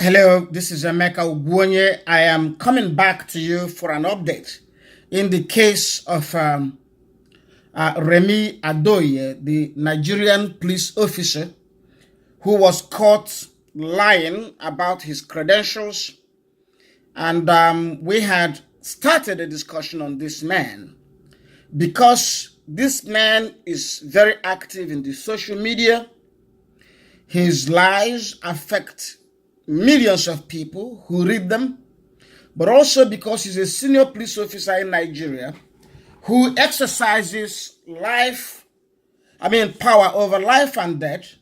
Hello, this is Remi Adeoye. I am coming back to you for an update in the case of Remi Adeoye, the Nigerian police officer who was caught lying about his credentials. And we had started a discussion on this man because this man is very active in the social media. His lies affect millions of people who read them, but also because he's a senior police officer in Nigeria who exercises power over life and death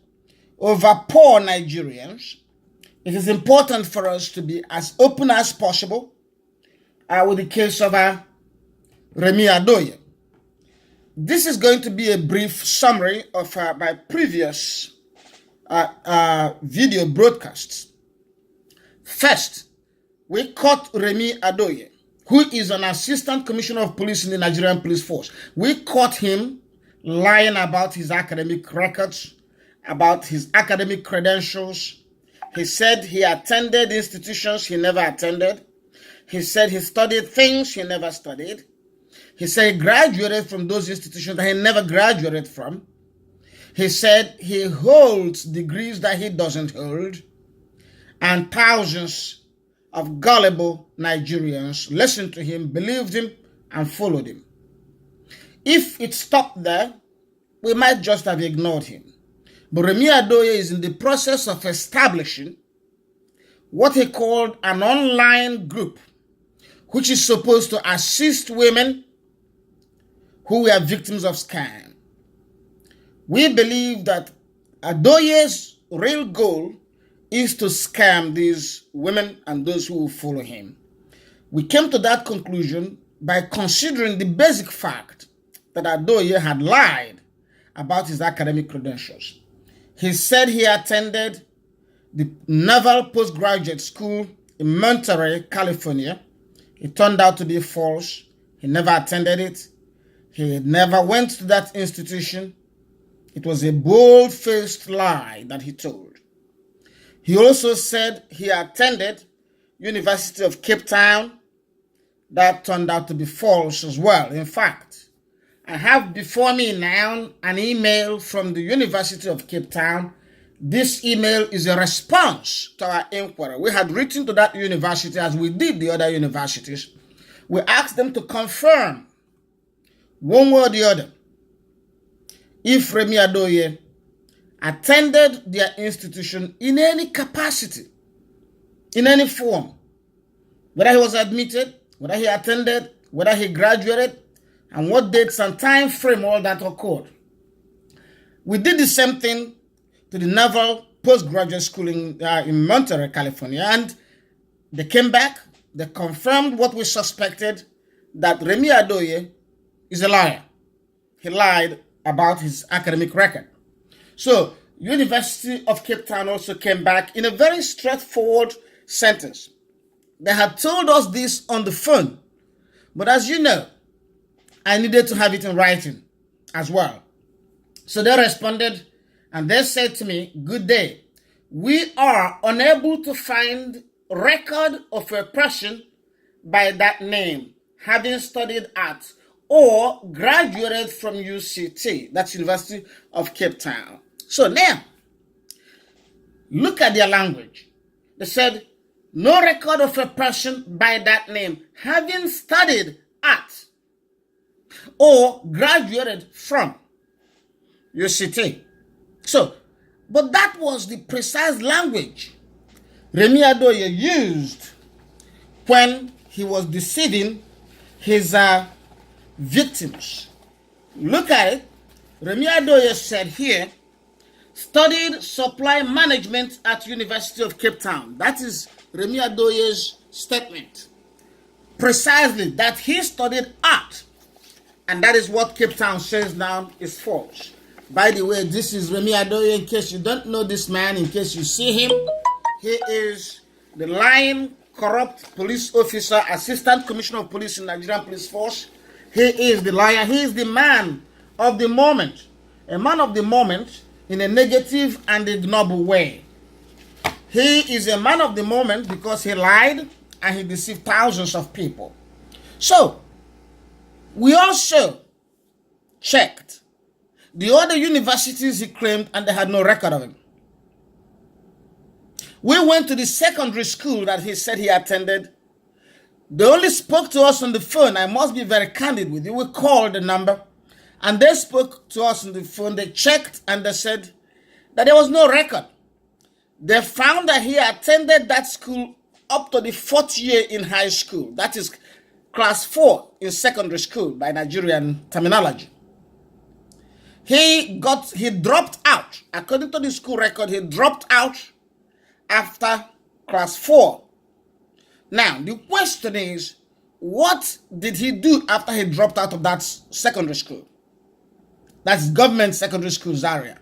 over poor Nigerians. It is important for us to be as open as possible with the case of Remi Adeoye. This is going to be a brief summary of my previous video broadcasts. First, we caught Remi Adeoye, who is an assistant commissioner of police in the Nigerian police force. We caught him lying about his academic records, about his academic credentials. He said he attended institutions he never attended. He said he studied things he never studied. He said he graduated from those institutions that he never graduated from. He said he holds degrees that he doesn't hold. And thousands of gullible Nigerians listened to him, believed him, and followed him. If it stopped there, we might just have ignored him. But Remi Adeoye is in the process of establishing what he called an online group, which is supposed to assist women who were victims of scam. We believe that Adeoye's real goal is to scam these women and those who will follow him. We came to that conclusion by considering the basic fact that Adeoye had lied about his academic credentials. He said he attended the Naval Postgraduate School in Monterey, California. It turned out to be false. He never attended it. He never went to that institution. It was a bold-faced lie that he told. He also said he attended University of Cape Town. That turned out to be false as well. In fact, I have before me now an email from the University of Cape Town. This email is a response to our inquiry. We had written to that university as we did the other universities. We asked them to confirm one way or the other if Remi Adeoye attended their institution in any capacity, in any form, whether he was admitted, whether he attended, whether he graduated, and what dates and time frame all that occurred. We did the same thing to the Naval Postgraduate School in Monterey, California, and they came back, they confirmed what we suspected, that Remi Adeoye is a liar. He lied about his academic record. So, University of Cape Town also came back in a very straightforward sentence. They had told us this on the phone, but as you know, I needed to have it in writing as well. So they responded and they said to me, "Good day. We are unable to find record of a person by that name having studied at or graduated from UCT, that's University of Cape Town." So now, look at their language. They said, no record of a person by that name having studied at or graduated from UCT. So, but that was the precise language Remi Adeoye used when he was deceiving his victims. Look at it. Remi Adeoye said here, studied supply management at University of Cape Town. That is Remi Adeoye's statement. Precisely that he studied art. And that is what Cape Town says now is false. By the way, this is Remi Adeoye. In case you don't know this man, in case you see him, he is the lying, corrupt police officer, assistant commissioner of police in Nigerian police force. He is the liar. He is the man of the moment. A man of the moment in a negative and ignoble way. He is a man of the moment because he lied and he deceived thousands of people. So, we also checked the other universities he claimed and they had no record of him. We went to the secondary school that he said he attended. They only spoke to us on the phone. I must be very candid with you. We called the number and they spoke to us on the phone. They checked and they said that there was no record. They found that he attended that school up to the 4th year in high school. That is class 4 in secondary school by Nigerian terminology. He dropped out. According to the school record, he dropped out after class 4. Now, the question is, what did he do after he dropped out of that secondary school? That's government secondary school Zaria.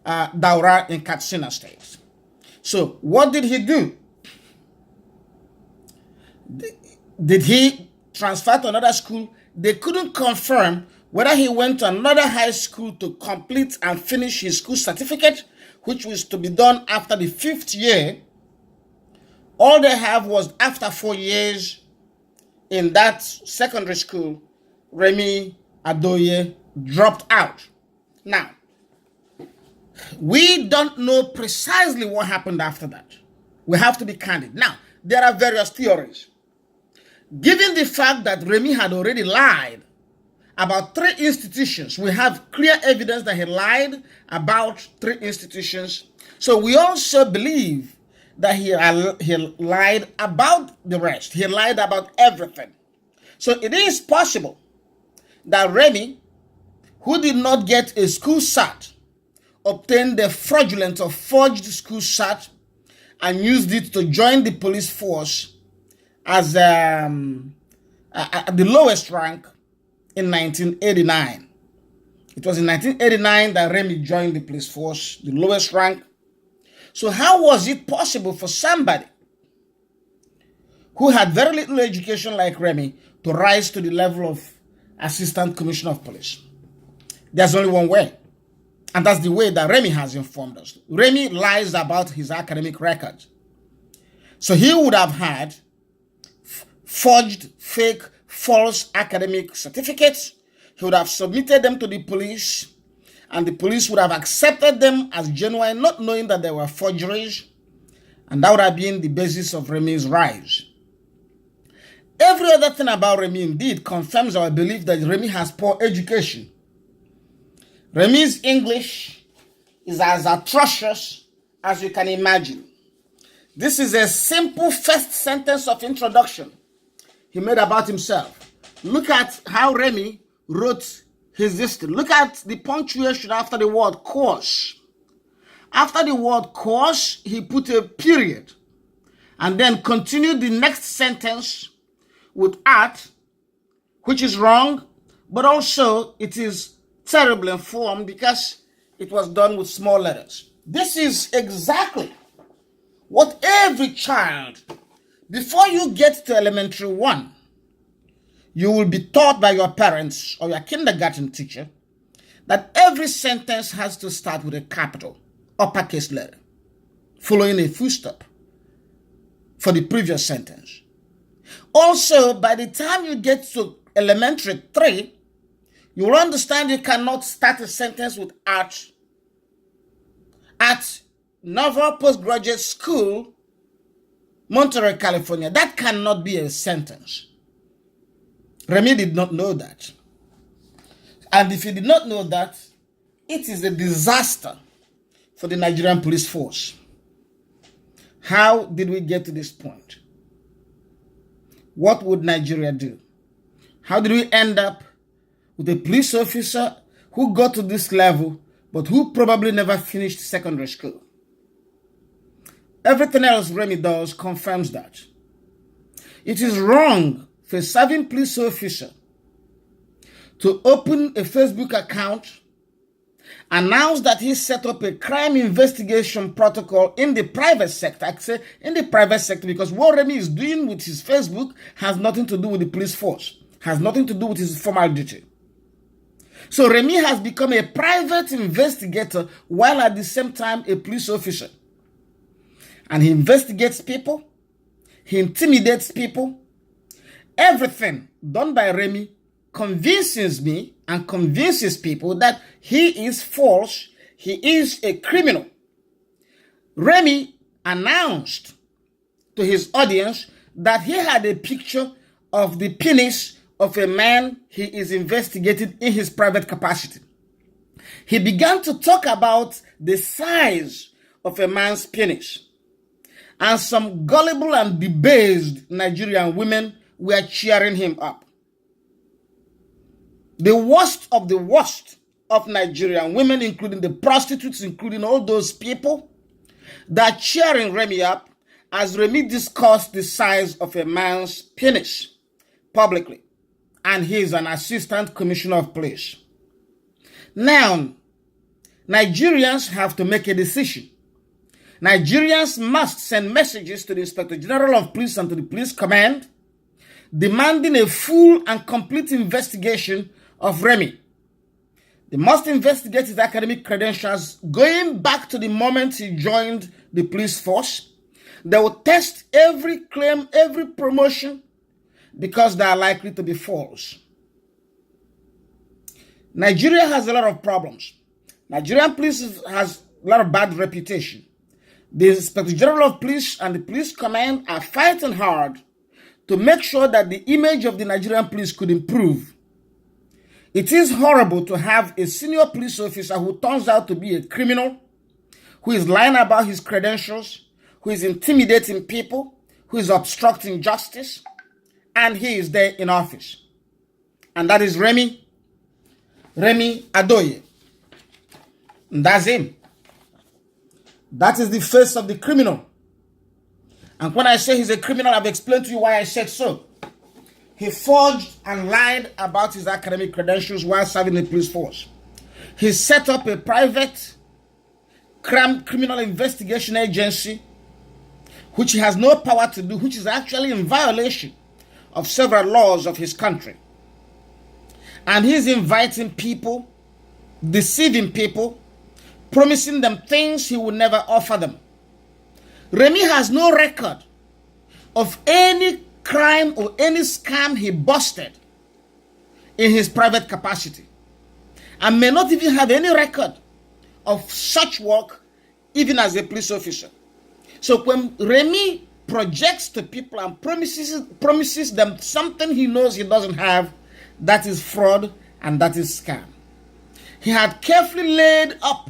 Daura in Katsina State. So, what did he do? Did he transfer to another school? They couldn't confirm whether he went to another high school to complete and finish his school certificate, which was to be done after the 5th year. All they have was after 4 years in that secondary school, Remi Adeoye dropped out. Now, we don't know precisely what happened after that. We have to be candid. Now, there are various theories. Given the fact that Remi had already lied about 3 institutions, we have clear evidence that he lied about 3 institutions. So we also believe that he lied about the rest. He lied about everything. So it is possible that Remi, who did not get a school cert, obtained the fraudulent or forged school cert and used it to join the police force as at the lowest rank in 1989. It was in 1989 that Remi joined the police force, the lowest rank. So how was it possible for somebody who had very little education like Remi to rise to the level of Assistant Commissioner of Police? There's only one way, and that's the way that Remi has informed us. Remi lies about his academic record. So he would have had forged, fake, false academic certificates. He would have submitted them to the police, and the police would have accepted them as genuine, not knowing that they were forgeries, and that would have been the basis of Remi's rise. Every other thing about Remi indeed confirms our belief that Remi has poor education. Remi's English is as atrocious as you can imagine. This is a simple first sentence of introduction he made about himself. Look at how Remi wrote his history. Look at the punctuation after the word course. After the word course, he put a period and then continued the next sentence with art, which is wrong, but also it is terribly informed because it was done with small letters. This is exactly what every child, before you get to elementary 1, you will be taught by your parents or your kindergarten teacher that every sentence has to start with a capital, uppercase letter, following a full stop for the previous sentence. Also, by the time you get to elementary 3, you will understand you cannot start a sentence with art. At Naval Postgraduate School, Monterey, California, that cannot be a sentence. Remi did not know that. And if you did not know that, it is a disaster for the Nigerian police force. How did we get to this point? What would Nigeria do? How did we end up with a police officer who got to this level, but who probably never finished secondary school? Everything else Remi does confirms that. It is wrong for a serving police officer to open a Facebook account, announce that he set up a crime investigation protocol in the private sector. I say in the private sector because what Remi is doing with his Facebook has nothing to do with the police force, has nothing to do with his formal duty. So Remi has become a private investigator while at the same time a police officer. and he investigates people, he intimidates people. Everything done by Remi convinces me and convinces people that he is false, he is a criminal. Remi announced to his audience that he had a picture of the penis of a man he is investigating in his private capacity. He began to talk about the size of a man's penis. And some gullible and debased Nigerian women were cheering him up. The worst of Nigerian women, including the prostitutes, including all those people, that cheering Remi up as Remi discussed the size of a man's penis publicly. And he is an assistant commissioner of police. Now, Nigerians have to make a decision. Nigerians must send messages to the Inspector General of Police and to the police command demanding a full and complete investigation of Remi. They must investigate his academic credentials going back to the moment he joined the police force. They will test every claim, every promotion, because they are likely to be false. Nigeria has a lot of problems. Nigerian police has a lot of bad reputation. The Inspector General of Police and the police command are fighting hard to make sure that the image of the Nigerian police could improve. It is horrible to have a senior police officer who turns out to be a criminal, who is lying about his credentials, who is intimidating people, who is obstructing justice, and he is there in office. And that is Remi Adeoye. And that's him. That is the face of the criminal. And when I say he's a criminal, I've explained to you why I said so. He forged and lied about his academic credentials while serving the police force. He set up a private criminal investigation agency, which he has no power to do, which is actually in violation of several laws of his country. And he's inviting people, deceiving people, promising them things he will never offer them. Remi has no record of any crime or any scam he busted in his private capacity, and may not even have any record of such work even as a police officer. So when Remi projects to people and promises them something he knows he doesn't have, that is fraud and that is scam. He had carefully laid up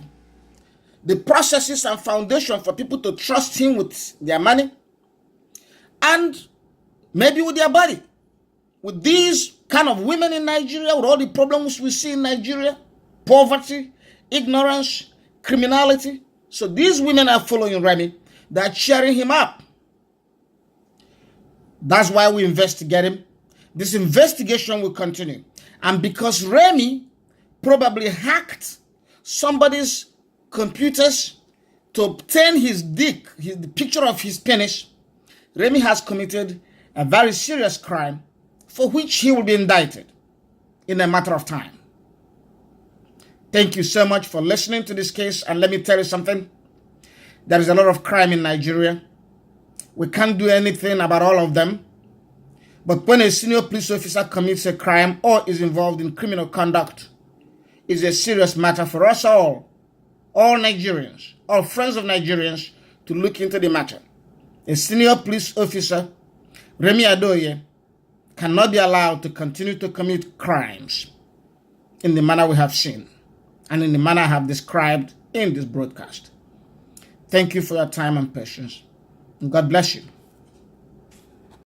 the processes and foundation for people to trust him with their money and maybe with their body. With these kind of women in Nigeria, with all the problems we see in Nigeria, poverty, ignorance, criminality. So these women are following Remi. They're cheering him up. That's why we investigate him. This investigation will continue. And because Remi probably hacked somebody's computers to obtain his dick, the picture of his penis, Remi has committed a very serious crime for which he will be indicted in a matter of time. Thank you so much for listening to this case. And let me tell you something. There is a lot of crime in Nigeria. We can't do anything about all of them. But when a senior police officer commits a crime or is involved in criminal conduct, it's a serious matter for us all Nigerians, all friends of Nigerians, to look into the matter. A senior police officer, Remi Adeoye, cannot be allowed to continue to commit crimes in the manner we have seen and in the manner I have described in this broadcast. Thank you for your time and patience. And God bless you.